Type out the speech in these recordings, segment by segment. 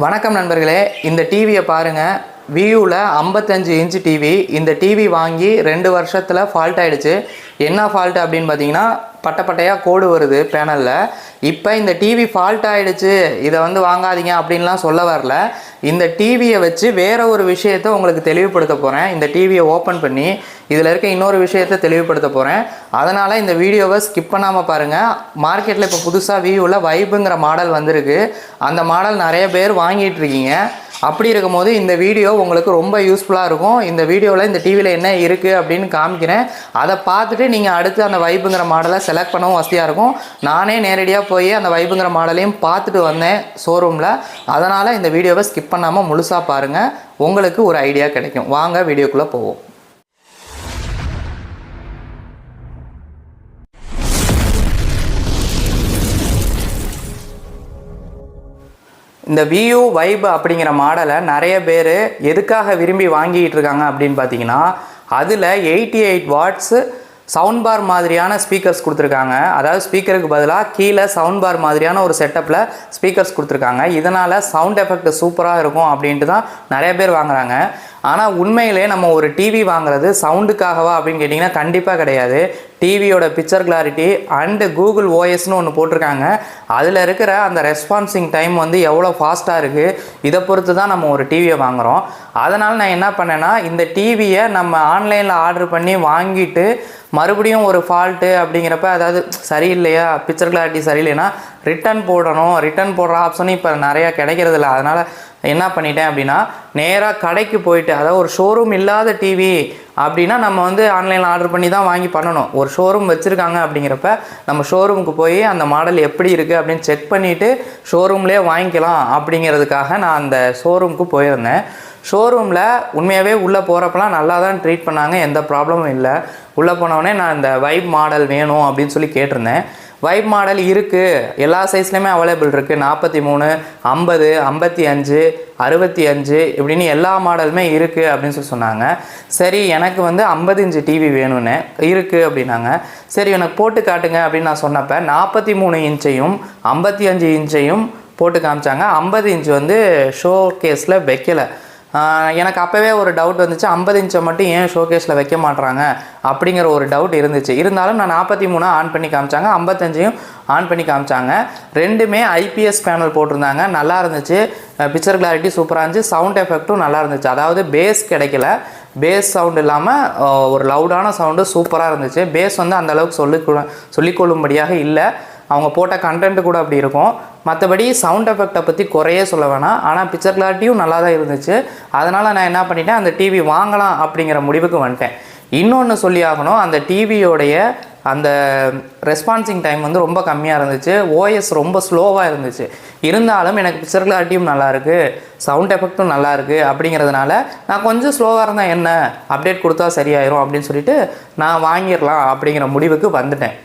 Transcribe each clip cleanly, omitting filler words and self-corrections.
வணக்கம் நண்பர்களே, இந்த டிவியை பாருங்கள். வியூவில் 55 இன்ச் டிவி. இந்த டிவி வாங்கி 2 வருஷத்தில் ஃபால்ட் ஆகிடுச்சு. என்ன ஃபால்ட்டு அப்படின்னு பார்த்தீங்கன்னா, பட்டையாக கோடு வருது பேனலில். இப்போ இந்த டிவி ஃபால்ட் ஆகிடுச்சு, இதை வாங்காதீங்க அப்படின்லாம் சொல்ல வரல. இந்த டிவியை வச்சு வேறு ஒரு விஷயத்தை உங்களுக்கு தெளிவுபடுத்த போகிறேன். இந்த டிவியை ஓப்பன் பண்ணி இதில் இருக்க இன்னொரு விஷயத்தை தெளிவுபடுத்த போகிறேன். அதனால் இந்த வீடியோவை ஸ்கிப் பண்ணாமல் பாருங்கள். மார்க்கெட்டில் இப்போ புதுசாக வியூவில் வைப்புங்கிற மாடல் வந்திருக்கு. அந்த மாடல் நிறைய பேர் வாங்கிட்டு இருக்கீங்க. அப்படி இருக்கும்போது இந்த வீடியோ உங்களுக்கு ரொம்ப யூஸ்ஃபுல்லாக இருக்கும். இந்த வீடியோவில் இந்த டிவியில் என்ன இருக்குது அப்படின்னு காமிக்கிறேன். அதை பார்த்துட்டு நீங்கள் அடுத்து அந்த வைப்புங்கிற மாடலை செலக்ட் பண்ணவும் வசதியாக இருக்கும். நானே நேரடியாக போய் அந்த வைப்புங்கிற மாடலையும் பார்த்துட்டு வந்தேன் ஷோரூமில். அதனால் இந்த வீடியோவை ஸ்கிப் பண்ணாமல் முழுசாக பாருங்கள், உங்களுக்கு ஒரு ஐடியா கிடைக்கும். வாங்க வீடியோக்குள்ளே போவோம். இந்த வியூ வைப் அப்படிங்கிற மாடலை நிறைய பேர் எதுக்காக விரும்பி வாங்கிட்டு இருக்காங்க அப்படின்னு பார்த்தீங்கன்னா, அதில் 88 வாட்ஸு சவுண்ட் பார் மாதிரியான ஸ்பீக்கர்ஸ் கொடுத்துருக்காங்க. அதாவது ஸ்பீக்கருக்கு பதிலாக கீழே சவுண்ட் பார் மாதிரியான ஒரு செட்டப்பில் ஸ்பீக்கர்ஸ் கொடுத்துருக்காங்க. இதனால் சவுண்ட் எஃபெக்ட் சூப்பராக இருக்கும் அப்படின்ட்டு தான் நிறைய பேர் வாங்குகிறாங்க. ஆனால் உண்மையிலே நம்ம ஒரு டிவி வாங்குறது சவுண்டுக்காகவா அப்படின்னு கேட்டிங்கன்னா கண்டிப்பாக கிடையாது. டிவியோட பிக்சர் கிளாரிட்டி அண்டு கூகுள் ஓஎஸ்னு ஒன்று போட்டிருக்காங்க. அதில் இருக்கிற அந்த ரெஸ்பான்சிங் டைம் எவ்வளோ ஃபாஸ்ட்டாக இருக்குது, இதை பொறுத்து தான் நம்ம ஒரு டிவியை வாங்குகிறோம். அதனால் நான் என்ன பண்ணேன்னா, இந்த டிவியை நம்ம ஆன்லைனில் ஆர்டர் பண்ணி வாங்கிட்டு மறுபடியும் ஒரு ஃபால்ட்டு அப்படிங்கிறப்ப, அதாவது சரியில்லையா, பிக்சர் கிளாரிட்டி சரியில்லைன்னா ரிட்டன் போடணும். ரிட்டன் போடுற ஆப்ஷனும் இப்போ நிறையா கிடைக்கிறதில்ல. அதனால் என்ன பண்ணிட்டேன் அப்படின்னா, நேராக கடைக்கு போயிட்டு, அதாவது ஒரு ஷோரூம் இல்லாத டிவி அப்படின்னா நம்ம ஆன்லைனில் ஆர்டர் பண்ணி தான் வாங்கி பண்ணணும். ஒரு ஷோரூம் வச்சுருக்காங்க அப்படிங்கிறப்ப நம்ம ஷோரூமுக்கு போய் அந்த மாடல் எப்படி இருக்குது அப்படின்னு செக் பண்ணிவிட்டு ஷோரூம்லேயே வாங்கிக்கலாம் அப்படிங்கிறதுக்காக நான் அந்த ஷோரூமுக்கு போயிருந்தேன். ஷோரூமில் உண்மையாகவே உள்ளே போகிறப்பெல்லாம் நல்லா தான் ட்ரீட் பண்ணாங்க, எந்த ப்ராப்ளமும் இல்லை. உள்ளே போனவுடனே நான் இந்த வைப் மாடல் வேணும் அப்படின்னு சொல்லி கேட்டிருந்தேன். வைப் மாடல் இருக்குது, எல்லா சைஸ்லையுமே அவைலபிள் இருக்குது. 43, 50, 55, 65 இப்படின்னு எல்லா மாடலுமே இருக்குது அப்படின்னு சொல்லி சொன்னாங்க. சரி, எனக்கு 50 இன்ச்சு டிவி வேணும்னு இருக்குது அப்படின்னாங்க. சரி, எனக்கு போட்டு காட்டுங்க அப்படின்னு நான் சொன்னப்போ 43 இன்ச்சையும் 55 இன்ச்சையும் போட்டு காமிச்சாங்க. 50 இன்ச்சு ஷோ கேஸில் வைக்கலை. எனக்கு அப்போவே ஒரு டவுட் வந்துச்சு, 50 இன்ச்சை மட்டும் ஏன் ஷோகேஸில் வைக்க மாட்டுறாங்க அப்படிங்கிற ஒரு டவுட் இருந்துச்சு. இருந்தாலும் நான் 43 ஆன் பண்ணி காமிச்சாங்க, 55ஐயும் ஆன் பண்ணி காமிச்சாங்க. ரெண்டுமே ஐபிஎஸ் பேனல் போட்டிருந்தாங்க. நல்லா இருந்துச்சு, பிக்சர் கிளாரிட்டி சூப்பராக இருந்துச்சு, சவுண்ட் எஃபெக்ட்டும் நல்லா இருந்துச்சு. அதாவது பேஸ் கிடைக்கல, பேஸ் சவுண்டு இல்லாமல் ஒரு லவுடான சவுண்டு சூப்பராக இருந்துச்சு. பேஸ் அந்தளவுக்கு சொல்லிக்கொள்ளும்படியாக இல்லை. அவங்க போட்ட கண்டென்ட்டு கூட அப்படி இருக்கும். மற்றபடி சவுண்ட் எஃபெக்டை பற்றி குறையே சொல்ல வேணாம். ஆனால் பிக்சர் கிளாரிட்டியும் நல்லா தான் இருந்துச்சு. அதனால் நான் என்ன பண்ணிட்டேன், அந்த டிவி வாங்கலாம் அப்படிங்கிற முடிவுக்கு வந்துட்டேன். இன்னொன்று சொல்லி ஆகணும், அந்த டிவியோடைய அந்த ரெஸ்பான்சிங் டைம் ரொம்ப கம்மியாக இருந்துச்சு. ஓஎஸ் ரொம்ப ஸ்லோவாக இருந்துச்சு. இருந்தாலும் எனக்கு பிக்சர் கிளாரிட்டியும் நல்லாயிருக்கு, சவுண்ட் எஃபெக்ட்டும் நல்லாயிருக்கு. அப்படிங்கிறதுனால நான் கொஞ்சம் ஸ்லோவாக இருந்தால் என்ன, அப்டேட் கொடுத்தா சரியாயிரும் அப்படின்னு சொல்லிட்டு நான் வாங்கிடலாம் அப்படிங்கிற முடிவுக்கு வந்துட்டேன்.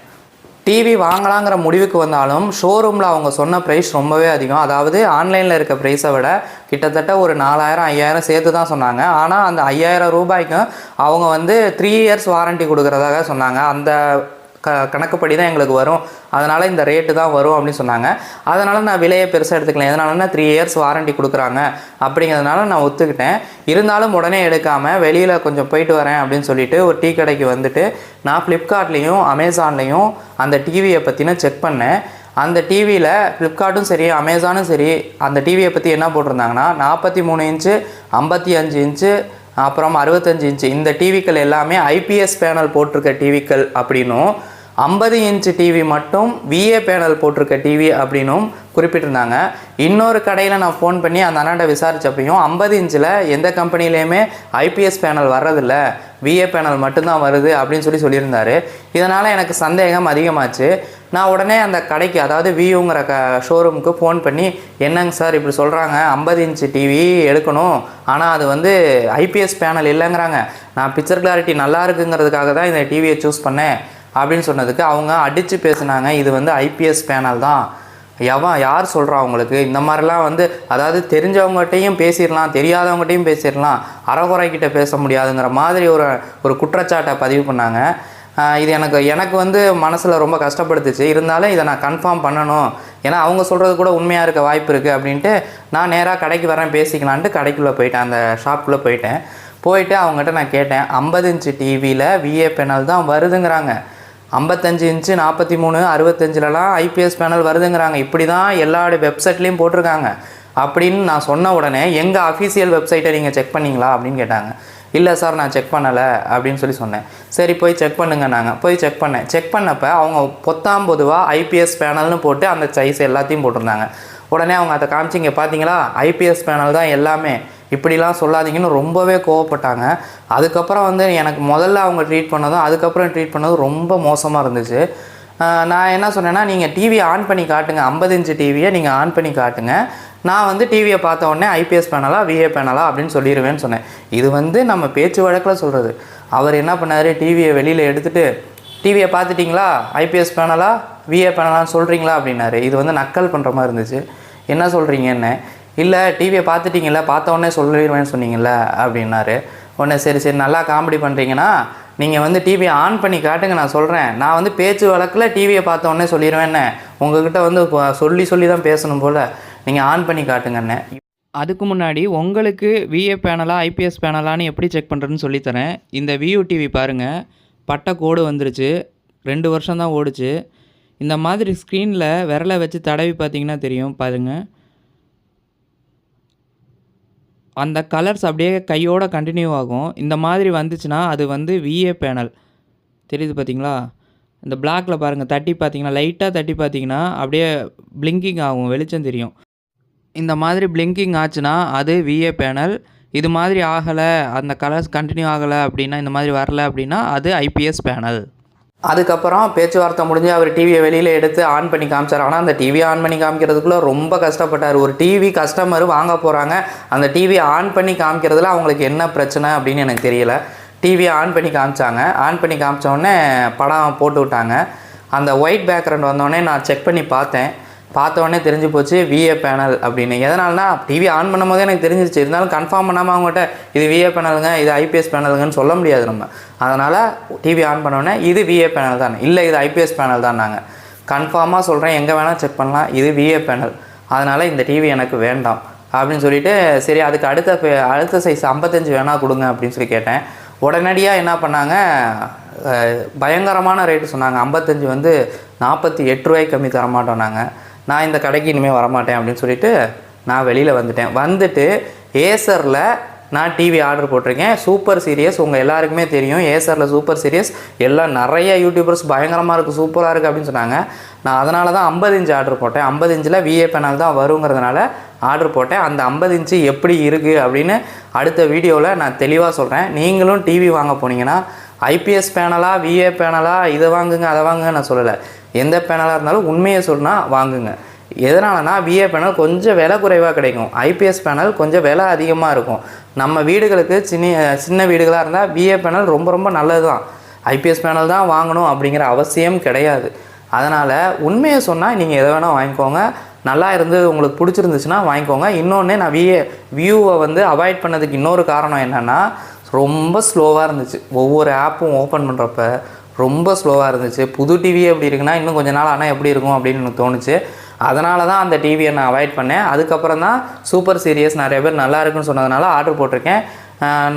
டிவி வாங்கலாங்கிற முடிவுக்கு வந்தாலும் ஷோரூமில் அவங்க சொன்ன ப்ரைஸ் ரொம்பவே அதிகம். அதாவது ஆன்லைனில் இருக்க ப்ரைஸை விட கிட்டத்தட்ட ஒரு 4000 5000 சேர்த்து தான் சொன்னாங்க. ஆனால் அந்த 5000 ரூபாய்க்கும் அவங்க 3 இயர்ஸ் வாரண்ட்டி கொடுக்குறதாக சொன்னாங்க. அந்த கணக்குப்படி தான் எங்களுக்கு வரும், அதனால் இந்த ரேட்டு தான் வரும் அப்படின்னு சொன்னாங்க. அதனால் நான் விலையை பெருசாக எடுத்துக்கலாம். எதனாலன்னா 3 இயர்ஸ் வாரண்ட்டி கொடுக்குறாங்க அப்படிங்கிறதுனால நான் ஒத்துக்கிட்டேன். இருந்தாலும் உடனே எடுக்காமல் வெளியில் கொஞ்சம் போயிட்டு வரேன் அப்படின்னு சொல்லிட்டு ஒரு டீ கடைக்கு நான் ஃப்ளிப்கார்ட்லேயும் அமேசான்லேயும் அந்த டிவியை பற்றின செக் பண்ணேன். அந்த டிவியில் ஃப்ளிப்கார்ட்டும் சரி அமேசானும் சரி அந்த டிவியை பற்றி என்ன போட்டிருந்தாங்கன்னா, 43 இன்ச்சு 55 இன்ச்சு அப்புறம் 65 இன்ச்சு இந்த டிவிக்கள் எல்லாமே ஐபிஎஸ் பேனல் போட்டிருக்க டிவிக்கள் அப்படின்னும், 50 இன்ச்சு டிவி மட்டும் விஏ பேனல் போட்டிருக்க டிவி அப்படின்னும் குறிப்பிட்டிருந்தாங்க. இன்னொரு கடையில் நான் ஃபோன் பண்ணி அந்த அண்ணாண்ட விசாரித்தப்பையும் 50 இன்ச்சில் எந்த கம்பெனிலேயுமே ஐபிஎஸ் பேனல் வர்றதில்ல, விஏ பேனல் மட்டும்தான் வருது அப்படின்னு சொல்லியிருந்தார். இதனால் எனக்கு சந்தேகம் அதிகமாச்சு. நான் உடனே அந்த கடைக்கு, அதாவது வியூங்கிற ஷோரூமுக்கு ஃபோன் பண்ணி, என்னங்க சார் இப்படி சொல்கிறாங்க, 50 இன்ச்சு டிவி எடுக்கணும், ஆனால் அது ஐபிஎஸ் பேனல் இல்லைங்கிறாங்க, நான் பிக்சர் கிளாரிட்டி நல்லா இருக்குங்கிறதுக்காக தான் இந்த டிவியை சூஸ் பண்ணேன் அப்படின்னு சொன்னதுக்கு அவங்க அடித்து பேசுனாங்க, இது ஐபிஎஸ் பேனல் தான், யார் சொல்கிறா அவங்களுக்கு இந்த மாதிரிலாம் அதாவது தெரிஞ்சவங்ககிட்டையும் பேசிடலாம், தெரியாதவங்ககிட்டையும் பேசிடலாம், அறகுறைக்கிட்ட பேச முடியாதுங்கிற மாதிரி ஒரு குற்றச்சாட்டை பதிவு பண்ணாங்க. இது எனக்கு வந்து மனசில் ரொம்ப கஷ்டப்படுத்துச்சு. இருந்தாலும் இதை நான் கன்ஃபார்ம் பண்ணணும், ஏன்னா அவங்க சொல்கிறது கூட உண்மையாக இருக்க வாய்ப்பு இருக்குது அப்படின்ட்டு நான் நேராக கடைக்கு வரேன் பேசிக்கலான்ட்டு கடைக்குள்ளே போயிட்டேன். அந்த ஷாப்புக்குள்ளே போயிட்டு அவங்ககிட்ட நான் கேட்டேன். 50 இன்ச்சு டிவியில் VA பேனல் தான் வருதுங்கிறாங்க, 55 இன்ச்சு 43 65லலாம் IPS பேனல் வருதுங்கிறாங்க, இப்படி தான் எல்லா வெப்சைட்லேயும் போட்டிருக்காங்க அப்படின்னு நான் சொன்ன உடனே எங்கள் அஃபீஷியல் வெப்சைட்டை நீங்கள் செக் பண்ணிங்களா அப்படின்னு கேட்டாங்க. இல்லை சார் நான் செக் பண்ணலை அப்படின்னு சொன்னேன். சரி போய் செக் பண்ணுங்க. நாங்கள் போய் செக் பண்ணப்போ அவங்க பொத்தாம்பொதுவாக IPS பேனல்னு போட்டு அந்த சைஸ் எல்லாத்தையும் போட்டிருந்தாங்க. உடனே அவங்க அதை காமிச்சிங்க, பார்த்தீங்களா IPS பேனல் தான் எல்லாமே, இப்படிலாம் சொல்லாதீங்கன்னு ரொம்பவே கோவப்பட்டாங்க. அதுக்கப்புறம் வந்து எனக்கு முதல்ல அவங்க ட்ரீட் பண்ணதும் அதுக்கப்புறம் ட்ரீட் பண்ணதும் ரொம்ப மோசமாக இருந்துச்சு. நான் என்ன சொன்னேன்னா, நீங்கள் டிவியை ஆன் பண்ணி காட்டுங்க, 50 இன்ச்சு டிவியை நீங்கள் ஆன் பண்ணி காட்டுங்க, நான் வந்து டிவியை பார்த்த உடனே IPS பேனலா VA பேனலா அப்படின்னு சொல்லிடுவேன்னு சொன்னேன். இது வந்து நம்ம பேச்சு வழக்கில் சொல்கிறது. அவர் என்ன பண்ணார், டிவியை வெளியில் எடுத்துகிட்டு, டிவியை பார்த்துட்டிங்களா IPS பேனலா VA பேனலான்னு சொல்கிறீங்களா அப்படின்னாரு. இது வந்து நக்கல் பண்ணுற மாதிரி இருந்துச்சு. என்ன சொல்கிறீங்கன்னு. இல்லை டிவியை பார்த்துட்டிங்களா, பார்த்த உடனே சொல்லிடுவேன்னு சொன்னீங்கல்ல அப்படின்னாரு. உடனே சரி நல்லா காமெடி பண்ணுறீங்கன்னா நீங்கள் வந்து டிவியை ஆன் பண்ணி காட்டுங்க, நான் சொல்கிறேன். நான் வந்து பேச்சு வழக்கில் டிவியை பார்த்த உடனே சொல்லிடுவேன்னு உங்கள்கிட்ட வந்து சொல்லி தான் பேசணும் போல், நீங்கள் ஆன் பண்ணி காட்டுங்கண்ணே. அதுக்கு முன்னாடி உங்களுக்கு VA பேனலா IPS பேனலான்னு எப்படி செக் பண்ணுறதுன்னு சொல்லித்தரேன். இந்த VU டிவி பாருங்கள், பட்டை கோடு வந்துருச்சு, 2 வருஷம் தான் ஓடுச்சு. இந்த மாதிரி ஸ்க்ரீனில் விரலை வச்சு தடவி பார்த்தீங்கன்னா தெரியும் பாருங்கள், அந்த கலர்ஸ் அப்படியே கையோடு கண்டினியூ ஆகும். இந்த மாதிரி வந்துச்சுன்னா அது வந்து VA பேனல் தெரியுது பார்த்தீங்களா, இந்த பிளாக்கில் பாருங்கள், தட்டி பார்த்தீங்கன்னா லைட்டாக தட்டி பார்த்தீங்கன்னா அப்படியே பிளிங்கிங் ஆகும், வெளிச்சம் தெரியும். இந்த மாதிரி பிளிங்கிங் ஆச்சுன்னா அது VA பேனல். இது மாதிரி ஆகலை, அந்த கலர்ஸ் கண்டினியூ ஆகலை அப்படின்னா, இந்த மாதிரி வரல அப்படின்னா அது IPS பேனல். அதுக்கப்புறம் பேச்சுவார்த்தை முடிஞ்சு அவர் டிவியை வெளியில் எடுத்து ஆன் பண்ணி காமிச்சார். ஆனால் அந்த டிவியை ஆன் பண்ணி காமிக்கிறதுக்குள்ளே ரொம்ப கஷ்டப்பட்டார். ஒரு டிவி கஸ்டமர் வாங்க போகிறாங்க, அந்த டிவியை ஆன் பண்ணி காமிக்கிறதுல அவங்களுக்கு என்ன பிரச்சனை அப்படின்னு எனக்கு தெரியல. டிவியை ஆன் பண்ணி காமிச்சாங்க. ஆன் பண்ணி காமிச்சோடனே படம் போட்டு விட்டாங்க. அந்த ஒயிட் பேக்ரவுண்ட் வந்தோடனே நான் செக் பண்ணி பார்த்தோடனே தெரிஞ்சு போச்சு VA பேனல் அப்படின்னு. எதனால்னா டிவி ஆன் பண்ணும் போதே எனக்கு தெரிஞ்சிருச்சு. இருந்தாலும் கன்ஃபார்ம் பண்ணாமல் அவங்ககிட்ட இது VA பேனலுங்க, இது IPS பேனலுங்கன்னு சொல்ல முடியாது நம்ம. அதனால் டிவி ஆன் பண்ணோடனே இது VA பேனல் தான், இல்லை இது IPS பேனல் தான். நாங்கள் கன்ஃபார்மாக சொல்கிறேன், எங்கே வேணால் செக் பண்ணலாம், இது VA பேனல், அதனால் இந்த டிவி எனக்கு வேண்டாம் அப்படின்னு சொல்லிவிட்டு, சரி அதுக்கு அடுத்த சைஸ் 55 வேணால் கொடுங்க அப்படின்னு சொல்லி கேட்டேன். உடனடியாக என்ன பண்ணாங்க, பயங்கரமான ரேட்டு சொன்னாங்க. 55 வந்து 48 ரூபாய்க்கு கம்மி தரமாட்டோம் நாங்கள், நான் இந்த கடைக்கு இனிமேல் வரமாட்டேன் அப்படின்னு சொல்லிட்டு நான் வெளியில் வந்துட்டு ஏசரில் நான் டிவி ஆர்டர் போட்டிருக்கேன். சூப்பர் சீரியஸ் உங்கள் எல்லாருக்குமே தெரியும், ஏசரில் சூப்பர் சீரியஸ் எல்லாம் நிறைய யூடியூபர்ஸ் பயங்கரமாக இருக்குது, சூப்பராக இருக்குது அப்படின்னு சொன்னாங்க. நான் அதனால தான் 50 இன்ச்சு ஆர்டர் போட்டேன். 50 இன்ச்சில் VA பேனல் தான் வருங்கிறதுனால ஆர்டர் போட்டேன். அந்த 50 இன்ச்சு எப்படி இருக்குது அப்படின்னு அடுத்த வீடியோவில் நான் தெளிவாக சொல்கிறேன். நீங்களும் டிவி வாங்க போனீங்கன்னா IPS பேனலா VA பேனலா இதை வாங்குங்க அதை வாங்குங்க நான் சொல்லலை. எந்த பேனலாக இருந்தாலும் உண்மையை சொன்னால் வாங்குங்க. எதனாலனா VA பேனல் கொஞ்சம் விலை குறைவாக கிடைக்கும், IPS பேனல் கொஞ்சம் விலை அதிகமாக இருக்கும். நம்ம வீடுகளுக்கு சின்ன வீடுகளாக இருந்தால் VA பேனல் ரொம்ப நல்லது தான், IPS பேனல் தான் வாங்கணும் அப்படிங்கிற அவசியம் கிடையாது. அதனால் உண்மையை சொன்னால் நீங்கள் எதை வேணால் வாங்கிக்கோங்க, நல்லா இருந்து உங்களுக்கு பிடிச்சிருந்துச்சுன்னா வாங்கிக்கோங்க. இன்னொன்று நான் வியூவை வந்து அவாய்ட் பண்ணதுக்கு இன்னொரு காரணம் என்னென்னா, ரொம்ப ஸ்லோவாக இருந்துச்சு. ஒவ்வொரு ஆப்பும் ஓப்பன் பண்ணுறப்ப ரொம்ப ஸ்லோவாக இருந்துச்சு. புது டிவியே எப்படி இருக்குன்னா இன்னும் கொஞ்சம் நாள் ஆனால் எப்படி இருக்கும் அப்படின்னு எனக்கு தோணுச்சு. அதனால தான் அந்த டிவியை நான் அவாய்ட் பண்ணேன். அதுக்கப்புறம் தான் சூப்பர் சீரியஸ் நிறைய பேர் நல்லா இருக்குன்னு சொன்னதுனால ஆர்டர் போட்டிருக்கேன்.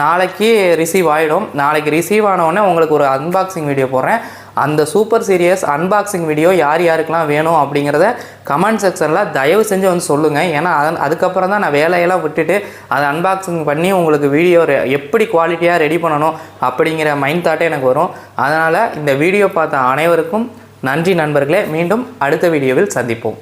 நாளைக்கு ரிசீவ் ஆகிடும். நாளைக்கு ரிசீவ் ஆனவுடனே உங்களுக்கு ஒரு அன்பாக்சிங் வீடியோ போடுறேன். அந்த சூப்பர் சீரியஸ் அன்பாக்சிங் வீடியோ யாருக்கெல்லாம் வேணும் அப்படிங்கிறத கமெண்ட் செக்ஷனில் தயவு செஞ்சு வந்து சொல்லுங்கள். ஏன்னா அதுக்கப்புறம் தான் நான் வேலையெல்லாம் விட்டுட்டு அதை அன்பாக்சிங் பண்ணி உங்களுக்கு வீடியோ எப்படி குவாலிட்டியாக ரெடி பண்ணணும் அப்படிங்கிற மைண்ட் தாட்டே எனக்கு வரும். அதனால் இந்த வீடியோ பார்த்த அனைவருக்கும் நன்றி நண்பர்களே. மீண்டும் அடுத்த வீடியோவில் சந்திப்போம்.